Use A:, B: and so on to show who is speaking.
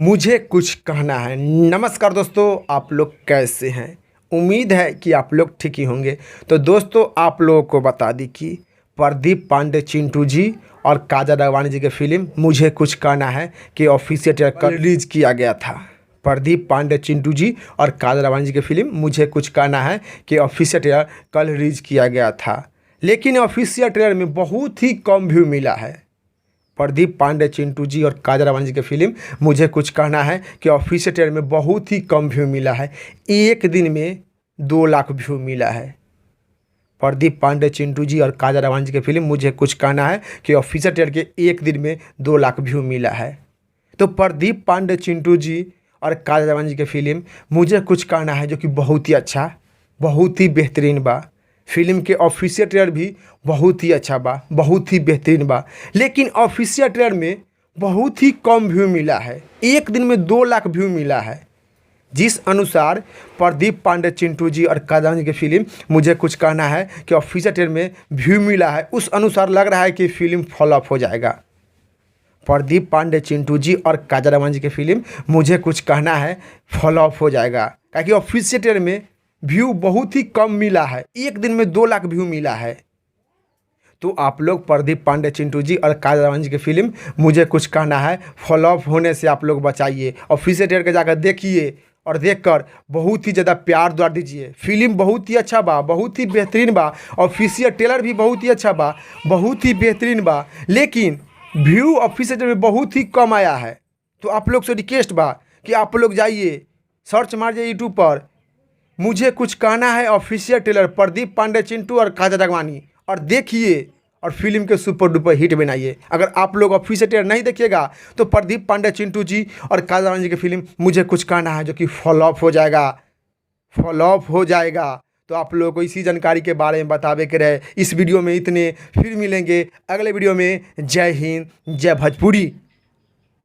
A: मुझे कुछ कहना है। नमस्कार दोस्तों, आप लोग कैसे हैं? उम्मीद है कि आप लोग ठीक ही होंगे। तो दोस्तों, आप लोगों को बता दी कि प्रदीप पांडे चिंटू जी और काजल राघवानी जी की फिल्म मुझे कुछ कहना है कि ऑफिशियल ट्रेलर कल रिलीज किया गया था। प्रदीप पांडे चिंटू जी और काजल राघवानी जी की फिल्म मुझे कुछ कहना है कि ऑफिशियल ट्रेलर कल रिलीज किया गया था, लेकिन ऑफिशियल ट्रेलर में बहुत ही कम व्यू मिला है। प्रदीप पांडे चिंटू जी और काजल राघवानी जी की फिल्म मुझे कुछ कहना है कि ऑफिशियल ट्रेलर में बहुत ही कम व्यू मिला है। एक दिन में 2 लाख व्यू मिला है। प्रदीप पांडे चिंटू जी और काजल राघवानी जी की फिल्म मुझे कुछ कहना है कि ऑफिशियल ट्रेलर के एक दिन में 2 लाख व्यू मिला है। तो प्रदीप पांडे चिंटू जी और काजल राघवानी जी की फिल्म मुझे कुछ कहना है, जो कि बहुत ही अच्छा, बहुत ही बेहतरीन बा। फिल्म के ऑफिशियल ट्रेलर भी बहुत ही अच्छा बा, बहुत ही बेहतरीन बा, लेकिन ऑफिशियल ट्रेलर में बहुत ही कम व्यू मिला है। एक दिन में 2 लाख व्यू मिला है। जिस अनुसार प्रदीप पांडे चिंटू जी और काजल राघवानी जी की फिल्म मुझे कुछ कहना है कि ऑफिशियल ट्रेलर में व्यू मिला है, उस अनुसार लग रहा है कि फिल्म फ्लॉप हो जाएगा। प्रदीप पांडे चिंटू जी और काजल राघवानी जी की फिल्म मुझे कुछ कहना है फ्लॉप हो जाएगा, क्योंकि ऑफिशियल ट्रेलर में व्यू बहुत ही कम मिला है। एक दिन में 2 लाख व्यू मिला है। तो आप लोग प्रदीप पांडे चिंटू जी और काजल राघवानी जी की फिल्म मुझे कुछ कहना है फ्लॉप होने से आप लोग बचाइए। ऑफिशियल ट्रेलर के जाकर देखिए और देखकर बहुत ही ज़्यादा प्यार द्वार दीजिए। फिल्म बहुत ही अच्छा बा, बहुत ही बेहतरीन बा। ऑफिशियल ट्रेलर भी बहुत ही अच्छा बा, बहुत ही बेहतरीन बा, लेकिन व्यू ऑफिशियल ट्रेलर में बहुत ही कम आया है। तो आप लोग से रिक्वेस्ट बा कि आप लोग जाइए, सर्च मारिए यूट्यूब पर, मुझे कुछ कहना है ऑफिशियल ट्रेलर प्रदीप पांडे चिंटू और काजल राघवानी, और देखिए और फिल्म के सुपर डुपर हिट बनाइए। अगर आप लोग ऑफिशियल ट्रेलर नहीं देखिएगा तो प्रदीप पांडे चिंटू जी और काजल राघवानी जी की फिल्म मुझे कुछ कहना है जो कि फ्लॉप हो जाएगा, फ्लॉप हो जाएगा। तो आप लोगों को इसी जानकारी के बारे में बतावे के रहे। इस वीडियो में इतने, फिर मिलेंगे अगले वीडियो में। जय हिंद, जय भोजपुरी।